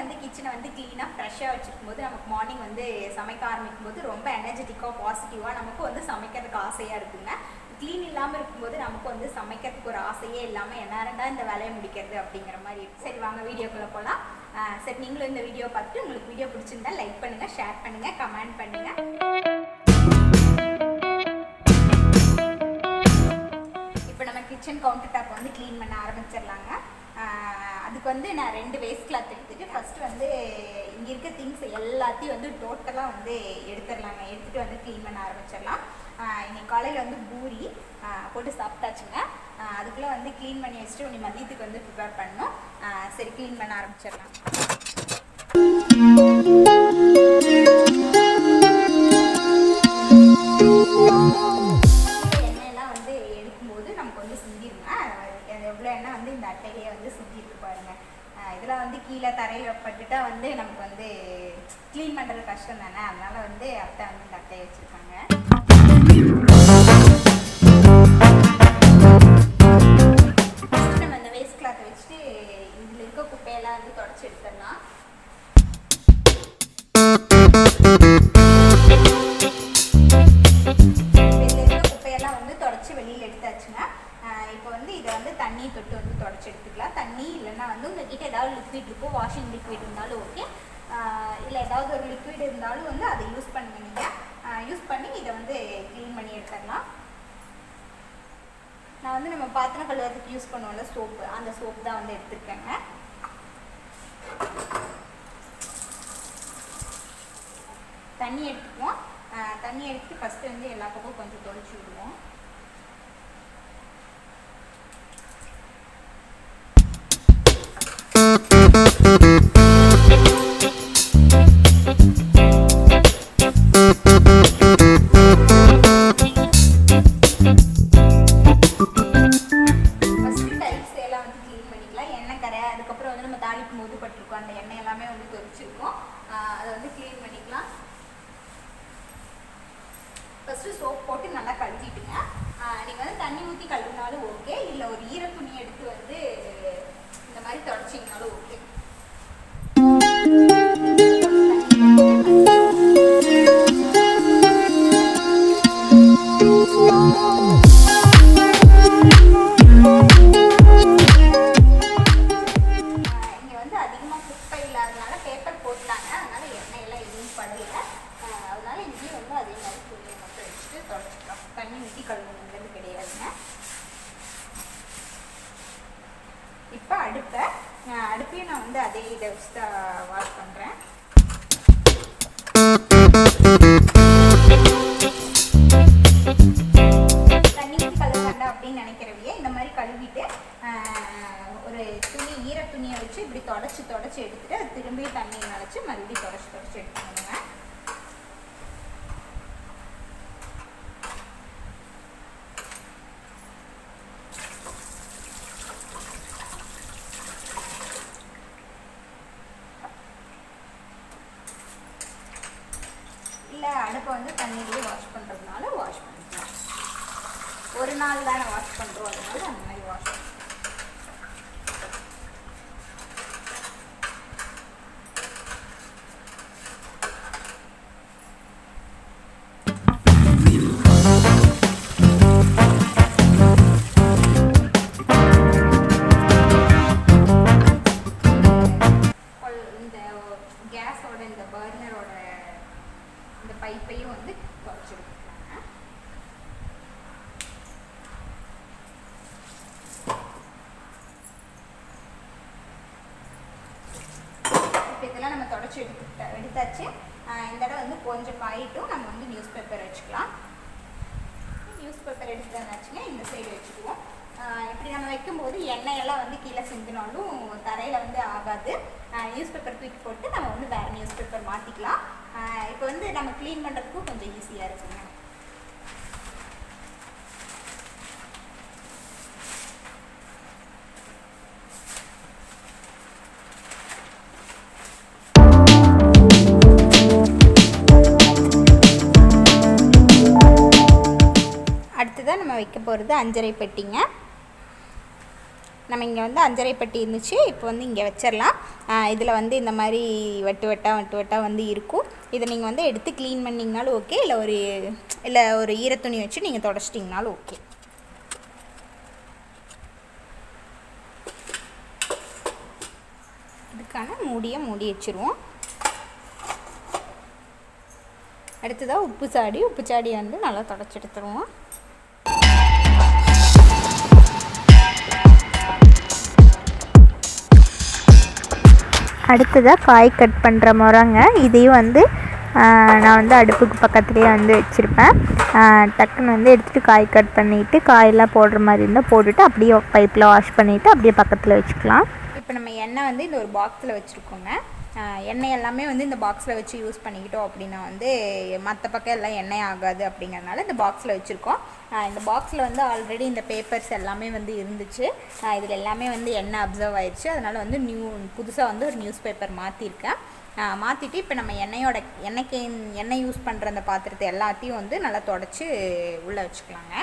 வந்து கிச்சனை வந்து க்ளீனாக ஃப்ரெஷ்ஷாக வச்சுருக்கும் போது நமக்கு மார்னிங் வந்து சமைக்க ஆரம்பிக்கும் போது ரொம்ப எனர்ஜெட்டிக்காக பாசிட்டிவாக நமக்கு வந்து சமைக்கிறதுக்கு ஆசையாக இருக்குங்க. க்ளீன் இல்லாமல் இருக்கும்போது நமக்கு வந்து சமைக்கிறதுக்கு ஒரு ஆசையே இல்லாமல் என்னடா இந்த வேலையை முடிக்கிறது அப்படிங்கிற மாதிரி இருக்கும். சரி வாங்க வீடியோக்குள்ளே போகலாம். சரி நீங்களும் இந்த வீடியோ பார்த்துட்டு உங்களுக்கு வீடியோ பிடிச்சிருந்தா லைக் பண்ணுங்கள், ஷேர் பண்ணுங்கள், கமெண்ட் பண்ணுங்கள். இப்போ நம்ம கிச்சன் கவுண்டர் டாப் வந்து க்ளீன் பண்ண ஆரம்பிச்சிடலாங்க. அதுக்கு வந்து நான் 2 வேஸ்ட் கிளாத் எடுத்துகிட்டு ஃபஸ்ட்டு வந்து இங்கே இருக்க திங்ஸ் எல்லாத்தையும் வந்து டோட்டலாக வந்து எடுத்துடலாங்க. எடுத்துகிட்டு வந்து க்ளீன் பண்ண ஆரம்பிச்சிடலாம். இன்னைக்கு காலையில் வந்து பூரி போட்டு சாப்பிட்டாச்சுங்க. அதுக்குள்ளே வந்து க்ளீன் பண்ணி வச்சுட்டு உன்னை மதியத்துக்கு வந்து ப்ரிப்பேர் பண்ணணும். சரி க்ளீன் பண்ண ஆரம்பிச்சிடலாம். எண்ணெயெல்லாம் வந்து எடுக்கும்போது நமக்கு வந்து சிந்திருங்க. எவ்வளோ எண்ணெய் வந்து இந்த அட்டையிலேயே வந்து சிந்திருக்கு பாருங்கள். இதெல்லாம் வந்து கீழே தரையில் பட்டுட்டா வந்து நமக்கு வந்து க்ளீன் பண்ணுறது கஷ்டம் தானே. அதனால் வந்து அத்தை வந்து இந்த அட்டையை வச்சுருக்காங்க. நம்ம இந்த வேஸ்ட் கிளாத்தை வச்சுட்டு இதில் இருக்க குப்பையெல்லாம் வந்து தொடச்சி எடுத்துடலாம். இதில் இருக்க குப்பையெல்லாம் வந்து தொடச்சி வெளியில் எடுத்தாச்சுங்க. இப்போ வந்து இதை வந்து தண்ணி தொட்டு வந்து தொடச்சி எடுத்துக்கலாம். தண்ணி இல்லைன்னா வந்து உங்கள்கிட்ட ஏதாவது லிக்விட் இருக்கும், வாஷிங் லிக்விட் இருந்தாலும் ஓகே, இல்லை ஏதாவது ஒரு லிக்விட் இருந்தாலும் வந்து அதை யூஸ் பண்ணுங்க. நீங்கள் யூஸ் பண்ணி இதை வந்து க்ளீன் பண்ணி எடுத்துடலாம். நான் வந்து நம்ம பாத்திரம் கழுவுறதுக்கு யூஸ் பண்ணுவோம்ல சோப்பு, அந்த சோப்பு தான் வந்து எடுத்துருக்கேங்க. தண்ணி எடுத்துக்குவோம். தண்ணி எடுத்து ஃபஸ்ட்டு வந்து எல்லா பக்கமும் கொஞ்சம் தொளிச்சு விடுவோம். அந்த எண்ணெய் எல்லாமே வந்து தொளிச்சிருக்கோம். அதை வந்து க்ளீன் பண்ணிக்கலாம். ஃபஸ்ட்டு சோப் போட்டு நல்லா கழுவிட்டுங்க. நீங்கள் வந்து தண்ணி ஊற்றி கழுவினாலும் ஓகே, இல்லை ஒரு ஈர துணி எடுத்து வந்து இந்த மாதிரி தொடச்சிங்கனாலும் ஓகே. இப்போ அடுப்பையும் நான் வந்து அதே இதை வச்சு தான் வாஷ் பண்ணுறேன். தண்ணி ஊற்றி கழுவ அப்படின்னு நினைக்கிறவையே இந்த மாதிரி கழுவிட்டு ஒரு துணி ஈர துணியை வச்சு இப்படி தொடச்சி எடுத்துட்டு அது திரும்பி தண்ணியை நினச்சி மறுபடியும் தொடச்சி எடுத்துக்கணுங்க. அடுப்பை வந்து தண்ணியிலேயே வாஷ் பண்ணுறதுனால வாஷ் பண்ணிக்கலாம். ஒரு நாள் தானே வாஷ் பண்ணுறோம், அதனால அந்த மாதிரி வாஷ் பண்ணுறோம். இந்த கேஸோட இந்த பர்னரோட இந்த பைப்பையும் வந்து தொடச்சி எடுத்துக்கலாங்க. இப்போ இதெல்லாம் நம்ம தொடச்சி எடுத்தாச்சு. இந்த இடம் வந்து கொஞ்சம் காயிட்டும் நம்ம வந்து நியூஸ் பேப்பர் வச்சுக்கலாம். நியூஸ் பேப்பர் எடுத்துட்டாச்சுங்க, இந்த சைடு வச்சுக்குவோம். இப்படி நம்ம வைக்கும்போது எண்ணெயெல்லாம் வந்து கீழே சிந்தினாலும் தரையில் வந்து ஆகாது. நியூஸ் பேப்பர் தூக்கி போட்டு நம்ம வந்து வேறு நியூஸ் பேப்பர் மாற்றிக்கலாம். இப்போ வந்து நம்ம க்ளீன் பண்ணுறதுக்கும் கொஞ்சம் ஈஸியாக இருக்குங்க. அடுத்ததான் நம்ம வைக்க போகிறது 5.5 பெட்டிங்க. நம்ம இங்கே வந்து அஞ்சரை பெட்டி இருந்துச்சு, இப்போ வந்து இங்கே வச்சிடலாம். இதில் வந்து இந்த மாதிரி வட்டு வட்டாக வந்து இருக்கும். இதை நீங்கள் வந்து எடுத்து க்ளீன் பண்ணிங்கனாலும் ஓகே, இல்லை ஒரு ஈரத்துணி வச்சு நீங்கள் தொடச்சிட்டிங்கனாலும் ஓகே. இதுக்கான மூடி வச்சுருவோம். அடுத்ததாக உப்பு சாடியை வந்து நல்லா தொடச்சி எடுத்துருவோம். அடுத்ததாக காய் கட் பண்ணுற முறைங்க. இதையும் வந்து நான் வந்து அடுப்புக்கு பக்கத்துலேயே வந்து வச்சுருப்பேன். டக்குன்னு வந்து எடுத்துகிட்டு காய் கட் பண்ணிவிட்டு காயெல்லாம் போடுற மாதிரி இருந்தால் போட்டுட்டு அப்படியே பைப்பில் வாஷ் பண்ணிவிட்டு அப்படியே பக்கத்தில் வச்சுக்கலாம். இப்போ நம்ம எண்ணெய் வந்து இந்த ஒரு பாக்ஸில் வச்சுருக்கோங்க. எண்ணெய் எல்லாமே வந்து இந்த பாக்ஸில் வச்சு யூஸ் பண்ணிக்கிட்டோம் அப்படின்னா வந்து மற்ற பக்கம் எல்லாம் எண்ணெய் ஆகாது அப்படிங்கிறதுனால இந்த பாக்ஸில் வச்சுருக்கோம். இந்த பாக்ஸில் வந்து ஆல்ரெடி இந்த பேப்பர்ஸ் எல்லாமே வந்து இருந்துச்சு. இதில் எல்லாமே வந்து எண்ணெய் அப்சர்வ் ஆயிடுச்சு. அதனால் வந்து புதுசாக வந்து ஒரு நியூஸ் பேப்பர் மாற்றிருக்கேன். மாற்றிட்டு இப்போ நம்ம எண்ணெய் யூஸ் பண்ணுற அந்த பாத்திரத்தை எல்லாத்தையும் வந்து நல்லா தொடச்சி உள்ளே வச்சுக்கலாங்க.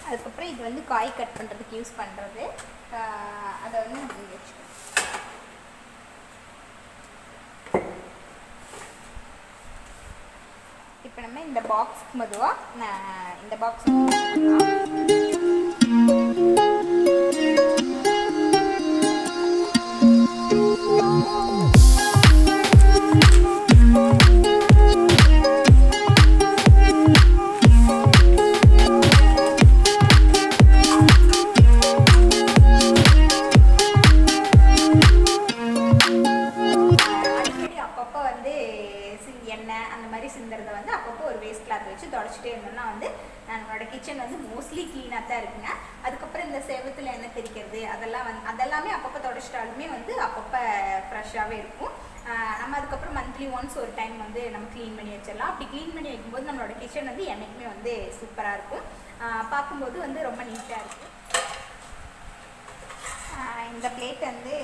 அதுக்கப்புறம் இது வந்து காய் கட் பண்ணுறதுக்கு யூஸ் பண்ணுறது. அதை வந்து நம்ம இங்கே வச்சுக்கோம். இப்போ நம்ம இந்த பாக்ஸ்க்கு மெதுவாக இந்த பாக்ஸ் கிச்சன் வந்து மோஸ்ட்லி க்ளீனாக தான் இருக்குங்க. அதுக்கப்புறம் இந்த செவத்தில் எண்ணெய் தெரிக்கிறது அதெல்லாமே அப்பப்போ தொடச்சிட்டாலுமே வந்து அப்பப்போ ஃப்ரெஷ்ஷாகவே இருக்கும். நம்ம அதுக்கப்புறம் மந்த்லி ஒன்ஸ் ஒரு டைம் வந்து நம்ம க்ளீன் பண்ணி வச்சிடலாம். அப்படி க்ளீன் பண்ணி வைக்கும்போது நம்மளோட கிச்சன் வந்து என்றைக்குமே வந்து சூப்பராக இருக்கும். பார்க்கும்போது வந்து ரொம்ப நீட்டாக இருக்கும். இந்த பிளேட் வந்து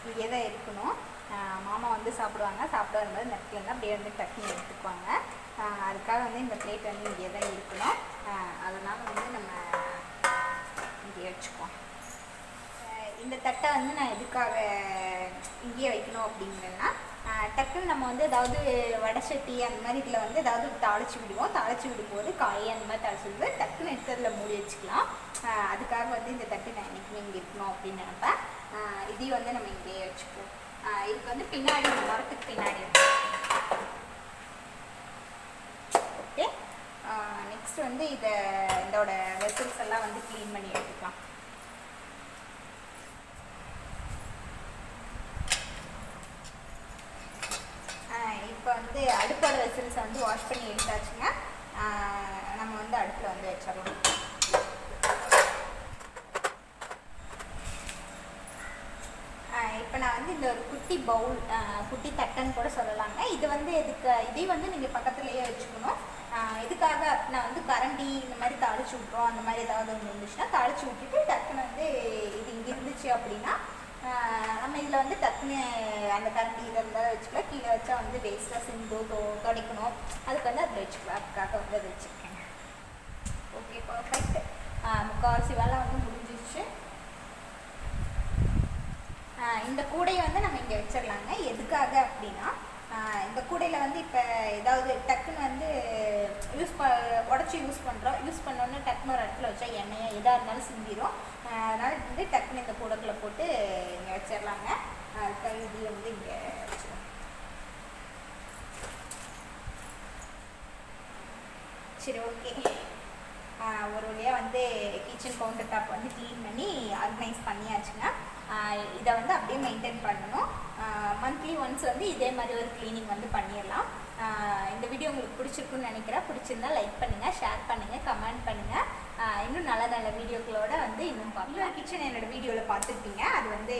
இங்கே தான் இருக்கணும். மாமா வந்து சாப்பிடுவாங்க. சாப்பிட வரும்போது நெட்டில் இருந்தால் அப்படியே வந்து டக்குன்னு எடுத்துக்குவாங்க. அதுக்காக வந்து இந்த பிளேட் வந்து இங்கே தான் இருக்கணும். அதனால் வந்து நம்ம இங்கே வச்சுக்குவோம். இந்த தட்டை வந்து நான் எதுக்காக இங்கேயே வைக்கணும் அப்படிங்கன்னா, டக்குன்னு நம்ம வந்து ஏதாவது வடை-சட்டி அந்த மாதிரி இதில் வந்து ஏதாவது தாளித்து விடும்போது காய் அந்த மாதிரி தாளிச்சு விடுவோம். டக்குன்னு எடுத்ததில் மூடி வச்சுக்கலாம். அதுக்காக வந்து இந்த தட்டு நான் என்றைக்குமே இங்கே இருக்கணும் அப்படின்னு நினைப்பேன். இதையும் வந்து நம்ம இங்கேயே வச்சுக்குவோம். இதுக்கு வந்து பின்னாடி மரத்துக்கு பின்னாடி ஓகே. நெக்ஸ்ட் வந்து இதோட வெசல்ஸ் எல்லாம் வந்து க்ளீன் பண்ணி எடுத்துக்கலாம். இப்போ வந்து அடுப்போட வெசல்ஸை வந்து வாஷ் பண்ணி எடுத்தாச்சுங்க. நம்ம வந்து அடுப்பில் வந்து வச்சிடலாம். இப்போ நான் வந்து இந்த ஒரு குட்டி பவுல், குட்டி தட்டன் கூட சொல்லலாங்க. இது வந்து இதையும் வந்து நீங்கள் பக்கத்துலேயே வச்சுக்கணும். இதுக்காக நான் வந்து கரண்டி இந்த மாதிரி தாளிச்சு விட்றோம். அந்த மாதிரி ஏதாவது ஒன்று இருந்துச்சுன்னா தாளிச்சு விட்டுட்டு டக்குன்னு வந்து இது இங்கே இருந்துச்சு அப்படின்னா நம்ம இதில் வந்து டக்குன்னு அந்த கரண்டி இதை இருந்தால் வச்சுக்கலாம். கீழே வச்சா வந்து வேஸ்ட்டாக துடைக்கணும். அதுக்கு வந்து அதில் வச்சுக்கலாம். அதுக்காக வந்து அதை வச்சுருக்கேன். Okay, perfect. முக்கால்வாசி வேலை வந்து முடிஞ்சிச்சு. இந்த கூடையை வந்து நம்ம இங்கே வச்சிடலாங்க. எதுக்காக அப்படின்னா, இந்த கூடையில் வந்து இப்போ ஏதாவது டக்குன்னு வந்து உடச்சி யூஸ் பண்ணோன்னே டக்குன்னு ஒரு இடத்துல வச்சா எண்ணெயை எதாக இருந்தாலும் சிந்திடும். அதனால் வந்து டக்குன்னு இந்த கூடைக்குள்ளே போட்டு இங்கே வச்சிடலாங்க. அதுக்காக இது வந்து இங்கே வச்சிடலாம். சரி, ஓகே. ஒரு வழியாக வந்து கிச்சன் கவுண்டர் டாப் வந்து க்ளீன் பண்ணி ஆர்கனைஸ் பண்ணியாச்சுங்க. இதை வந்து அப்படியே மெயின்டைன் பண்ணணும். மந்த்லி ஒன்ஸ் வந்து இதே மாதிரி ஒரு க்ளீனிங் வந்து பண்ணிடலாம். இந்த வீடியோ உங்களுக்கு பிடிச்சிருக்குன்னு நினைக்கிறேன். பிடிச்சிருந்தா லைக் பண்ணுங்கள், ஷேர் பண்ணுங்கள், கமெண்ட் பண்ணுங்கள். இன்னும் நல்ல நல்ல வீடியோக்களோட வந்து இன்னும் பார்க்கலாம். கிச்சன் என்னோடய வீடியோவில் பார்த்துருப்பீங்க. அது வந்து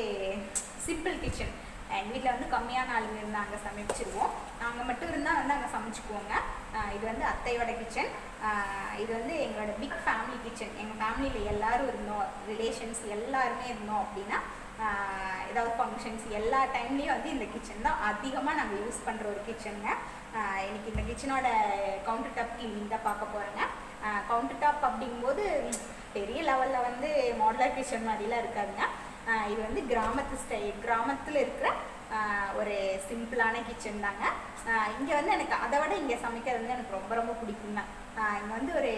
சிம்பிள் கிச்சன். எங்கள் வீட்டில் வந்து கம்மியான ஆளுங்க இருந்தால் அங்கே சமைச்சிருவோம். நாங்கள் மட்டும் இருந்தால் வந்து அங்கே சமைச்சிக்குவோங்க. இது வந்து அத்தையோட கிச்சன். இது வந்து எங்களோட பிக் ஃபேமிலி கிச்சன். எங்கள் ஃபேமிலியில் எல்லோரும் இருந்தோம், ரிலேஷன்ஸ் எல்லாருமே இருந்தோம் அப்படின்னா ஏதாவது ஃபங்க்ஷன்ஸ் எல்லா டைம்லேயும் வந்து இந்த கிச்சன் தான் அதிகமாக நாங்கள் யூஸ் பண்ணுற ஒரு கிச்சனுங்க. எனக்கு இந்த கிச்சனோட கவுண்டர் டாப் கிளீனிங் தான் பார்க்க போகிறேங்க. கவுண்டர் டாப் அப்படிங்கும்போது பெரிய லெவலில் வந்து மாடுலர் கிச்சன் மாதிரிலாம் இருக்காதுங்க. இது வந்து கிராமத்தில் இருக்கிற ஒரு சிம்பிளான கிச்சன் தாங்க. இங்கே வந்து எனக்கு அதை விட இங்கே சமைக்கிறது வந்து எனக்கு ரொம்ப ரொம்ப பிடிக்குங்க. இங்கே வந்து ஒரு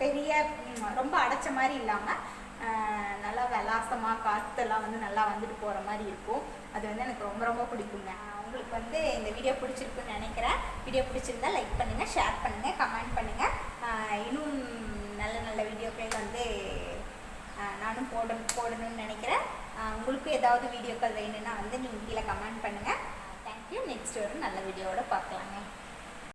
பெரிய ரொம்ப அடைச்ச மாதிரி இல்லாமல் நல்லா விலாசமாக காற்றெல்லாம் வந்து நல்லா வந்துட்டு போகிற மாதிரி இருக்கும். அது வந்து எனக்கு ரொம்ப ரொம்ப பிடிக்குங்க. உங்களுக்கு வந்து இந்த வீடியோ பிடிச்சிருக்குன்னு நினைக்கிறேன். வீடியோ பிடிச்சிருந்தா லைக் பண்ணுங்கள், ஷேர் பண்ணுங்கள், கமெண்ட் பண்ணுங்கள். இன்னும் நல்ல நல்ல வீடியோக்கள் வந்து நானும் போடணும்னு நினைக்கிறேன். உங்களுக்கும் ஏதாவது வீடியோக்கள் வேணும்னா வந்து நீங்கள் கீழே கமெண்ட் பண்ணுங்கள். தேங்க்யூ. நெக்ஸ்ட் ஒரு நல்ல வீடியோவோட பார்க்கலாங்க.